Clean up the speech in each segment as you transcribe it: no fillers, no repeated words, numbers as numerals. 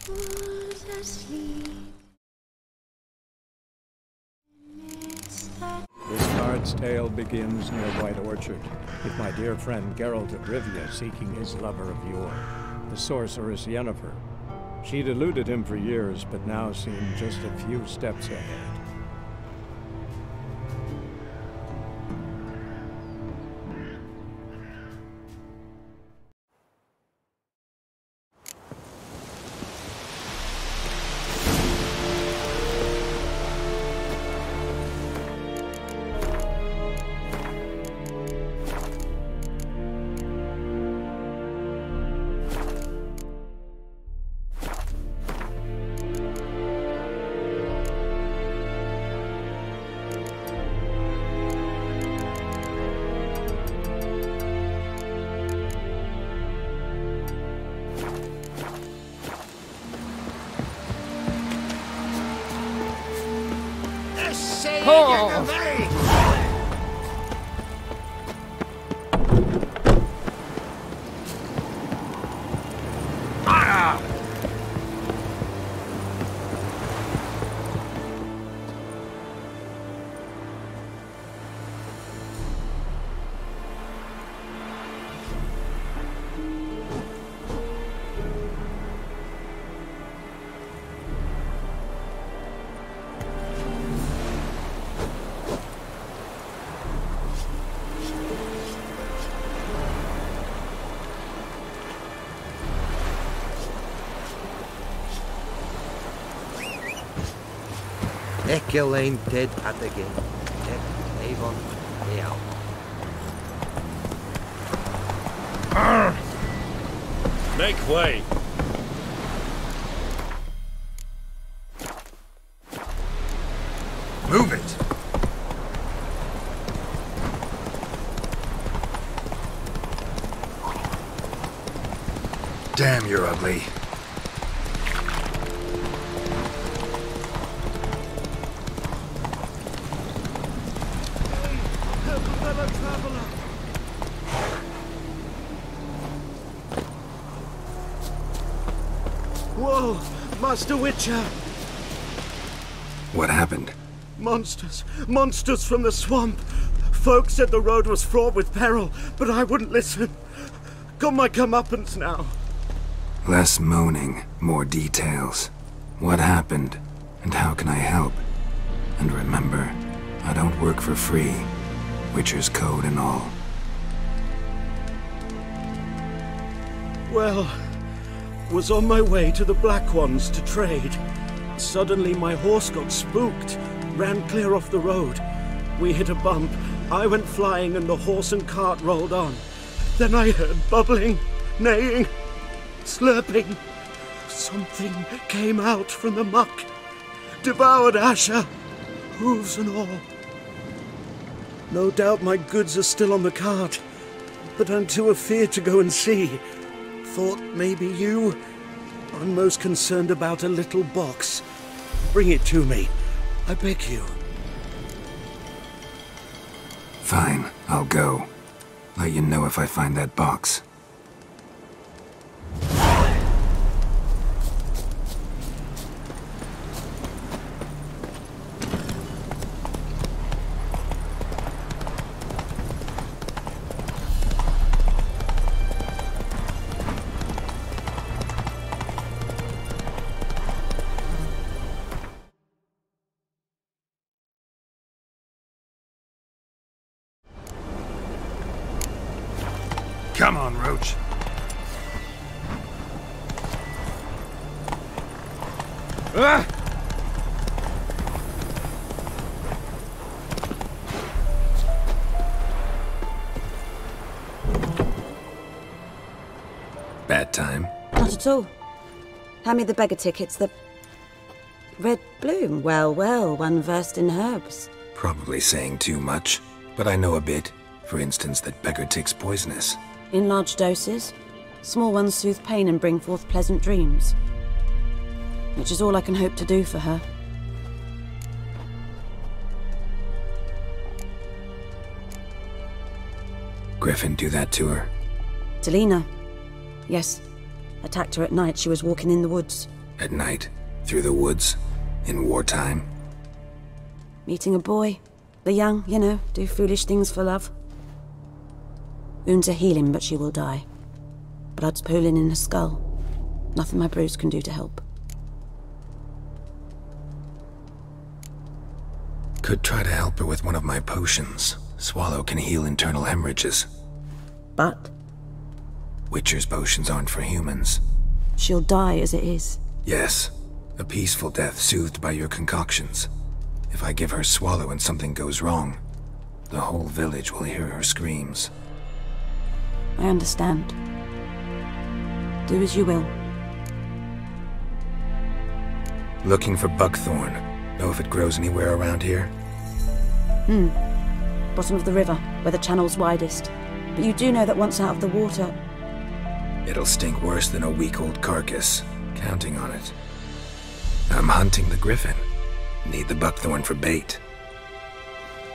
was asleep. This card's tale begins near White Orchard, with my dear friend Geralt of Rivia seeking his lover of yore, the sorceress Yennefer. She'd eluded him for years, but now seemed just a few steps ahead. Echelane dead at the gate. Avon, meow. Make way! Move it! Damn, you're ugly. Whoa! Master Witcher! What happened? Monsters! Monsters from the swamp! Folk said the road was fraught with peril, but I wouldn't listen. Got my comeuppance now. Less moaning, more details. What happened, and how can I help? And remember, I don't work for free. Witcher's code and all. Well, was on my way to the Black Ones to trade. Suddenly my horse got spooked, ran clear off the road. We hit a bump, I went flying and the horse and cart rolled on. Then I heard bubbling, neighing, slurping. Something came out from the muck, devoured Asher, hooves and all. No doubt my goods are still on the cart, but I'm too afeard to go and see. Thought maybe you. I'm most concerned about a little box. Bring it to me, I beg you. Fine, I'll go. Let you know if I find that box. Come on, Roach. Ah! Bad time? Not at all. Hand me the beggar tickets, the red bloom. Well, well, one versed in herbs. Probably saying too much, but I know a bit. For instance, that beggar tick's poisonous. In large doses. Small ones soothe pain and bring forth pleasant dreams. Which is all I can hope to do for her. Griffin do that to her? Delina. Yes. Attacked her at night. She was walking in the woods. At night, through the woods, in wartime. Meeting a boy. The young, you know, do foolish things for love. Wounds are healing, but she will die. Blood's pooling in her skull. Nothing my brews can do to help. Could try to help her with one of my potions. Swallow can heal internal hemorrhages. But Witcher's potions aren't for humans. she'll die as it is. Yes, a peaceful death soothed by your concoctions. If I give her Swallow and something goes wrong, the whole village will hear her screams. I understand. Do as you will. Looking for buckthorn. Know if it grows anywhere around here? Bottom of the river, where the channel's widest. But you do know that once out of the water... It'll stink worse than a week-old carcass. Counting on it. I'm hunting the griffin. Need the buckthorn for bait.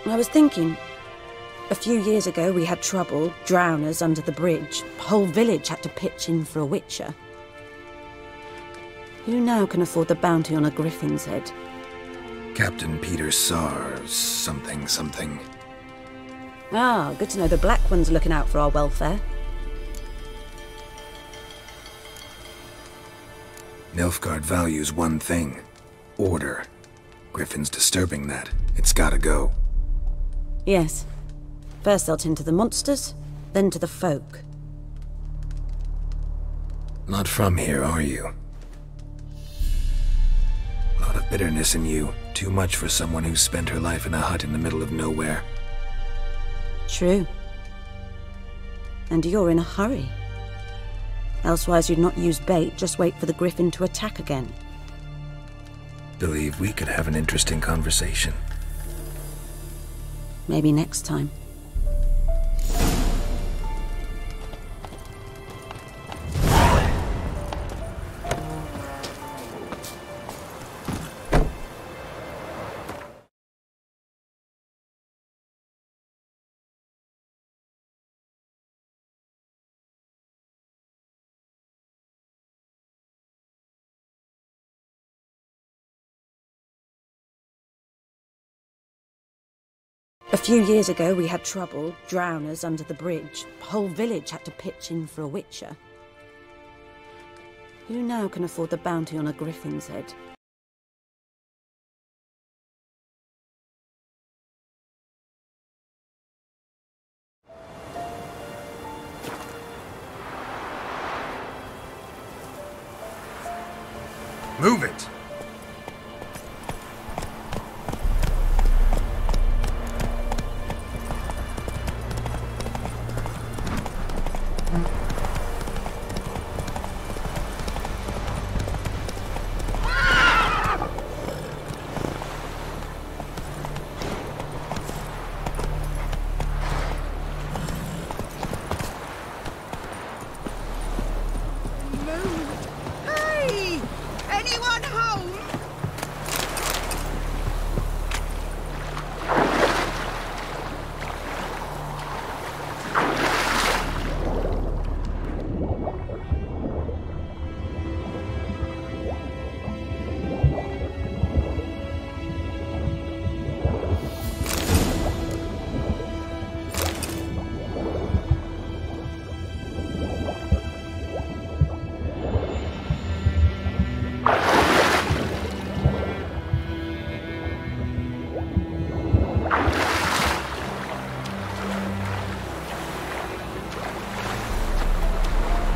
I was thinking... A few years ago we had trouble, drowners under the bridge. The whole village had to pitch in for a witcher. Who now can afford the bounty on a griffin's head? Captain Peter Sars, something. Ah, good to know the Black One's looking out for our welfare. Nilfgaard values one thing. Order. Griffin's disturbing that. It's gotta go. Yes. First they'll tend to the monsters, then to the folk. Not from here, are you? A lot of bitterness in you. Too much for someone who's spent her life in a hut in the middle of nowhere. True. And you're in a hurry. Elsewise you'd not use bait, just wait for the griffin to attack again. Believe we could have an interesting conversation. Maybe next time. A few years ago we had trouble, drowners under the bridge. The whole village had to pitch in for a witcher. Who now can afford the bounty on a griffin's head? Move it! Hey! Anyone home?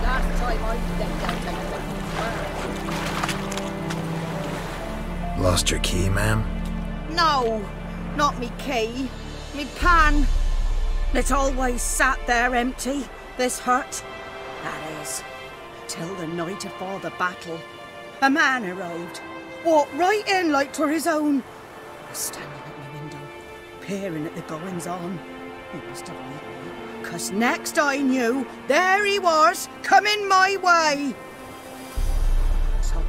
Last time I stepped out Lost your key, ma'am? No, not me key. Me pan. It always sat there empty, this hut. That is, till the night afore the battle. A man arrived, walked right in like 'twere his own. I was standing at my window, peering at the goings-on. He must have liked me, 'cause next I knew, there he was, coming my way. So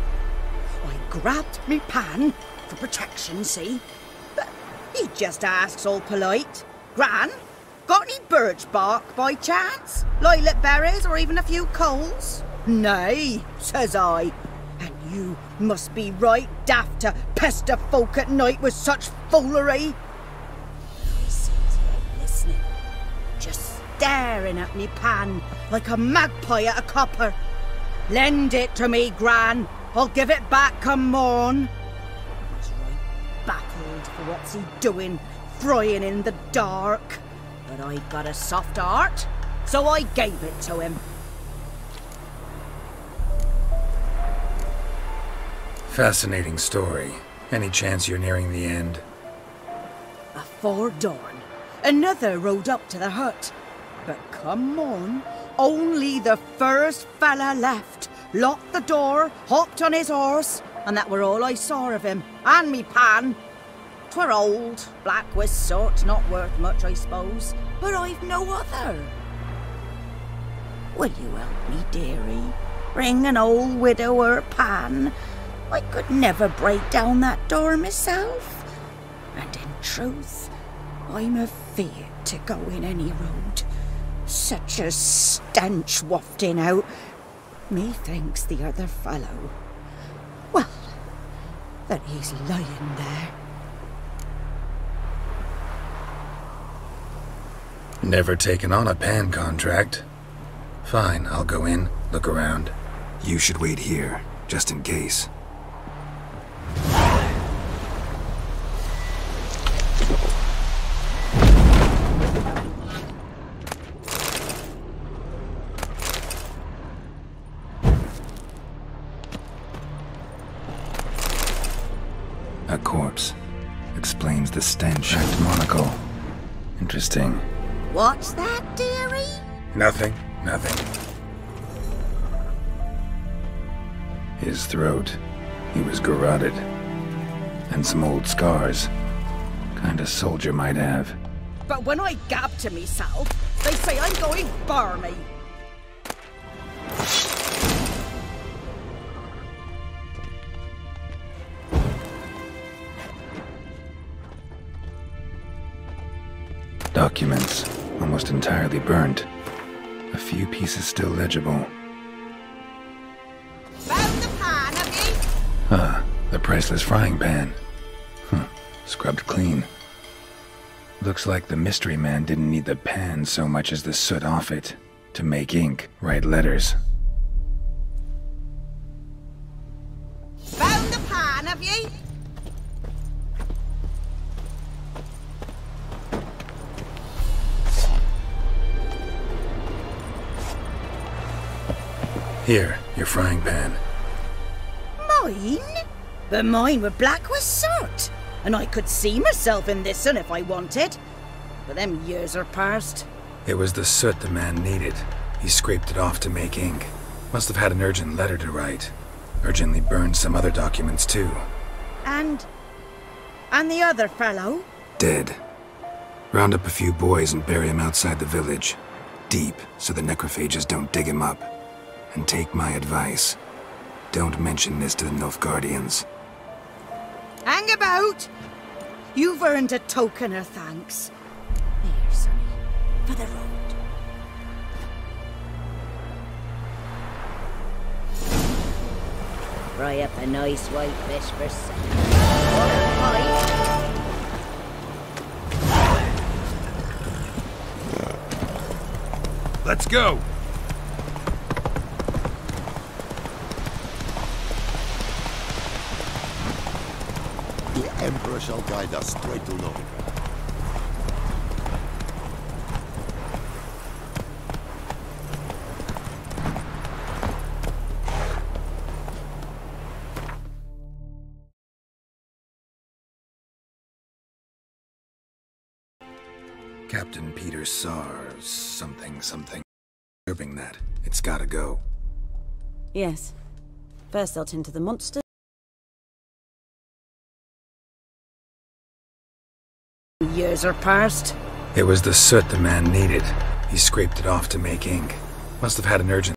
I grabbed me pan for protection, see? But he just asks all polite, Gran, got any birch bark by chance? Lilac berries or even a few coals? Nay, says I. And You must be right daft to pester folk at night with such foolery. I sees you ain't listening, just staring at me pan like a magpie at a copper. Lend it to me, Gran. I'll give it back come morn. He's right baffled for what's he doing, frying in the dark. But I got a soft heart, so I gave it to him. Fascinating story. Any chance you're nearing the end? Afore dawn, another rode up to the hut. But come on, only the first fella left, locked the door, hopped on his horse, and that were all I saw of him, and me pan. 'Twere old, black with soot, not worth much, I suppose, but I've no other. Will you help me, dearie? Bring an old widower pan. I could never break down that door myself, and in truth, I'm afeard to go in any road. Such a stench wafting out. Methinks the other fellow, well, that he's lying there. Never taken on a pan contract. Fine, I'll go in, look around. You should wait here, just in case. A corpse. Explains the stench. Checked monocle. Interesting. What's that, dearie? Nothing. His throat. He was garroted. And some old scars. Kind of soldier might have. But when I gab to myself, they say I'm going barmy. Documents, almost entirely burnt. A few pieces still legible. Found the pan, have you? The priceless frying pan. Scrubbed clean. Looks like the mystery man didn't need the pan so much as the soot off it. To make ink, write letters. Found the pan, have you? Here, your frying pan. Mine? But mine were black with soot, and I could see myself in this one if I wanted. But them years are past. It was the soot the man needed. He scraped it off to make ink. Must have had an urgent letter to write. Urgently burned some other documents too. And the other fellow? Dead. Round up a few boys and bury him outside the village. Deep, so the necrophages don't dig him up. And take my advice. Don't mention this to the Nilfgaardians. Hang about! You've earned a token of thanks. Here, sonny, for the road. Fry up a nice white fish for supper. Let's go! The Emperor shall guide us straight to Novigrad. Captain Peter Sar, something. Disturbing that. It's gotta go. Yes. First they'll tend to the monster. Years are past. It was the soot the man needed. He scraped it off to make ink. Must have had an urgent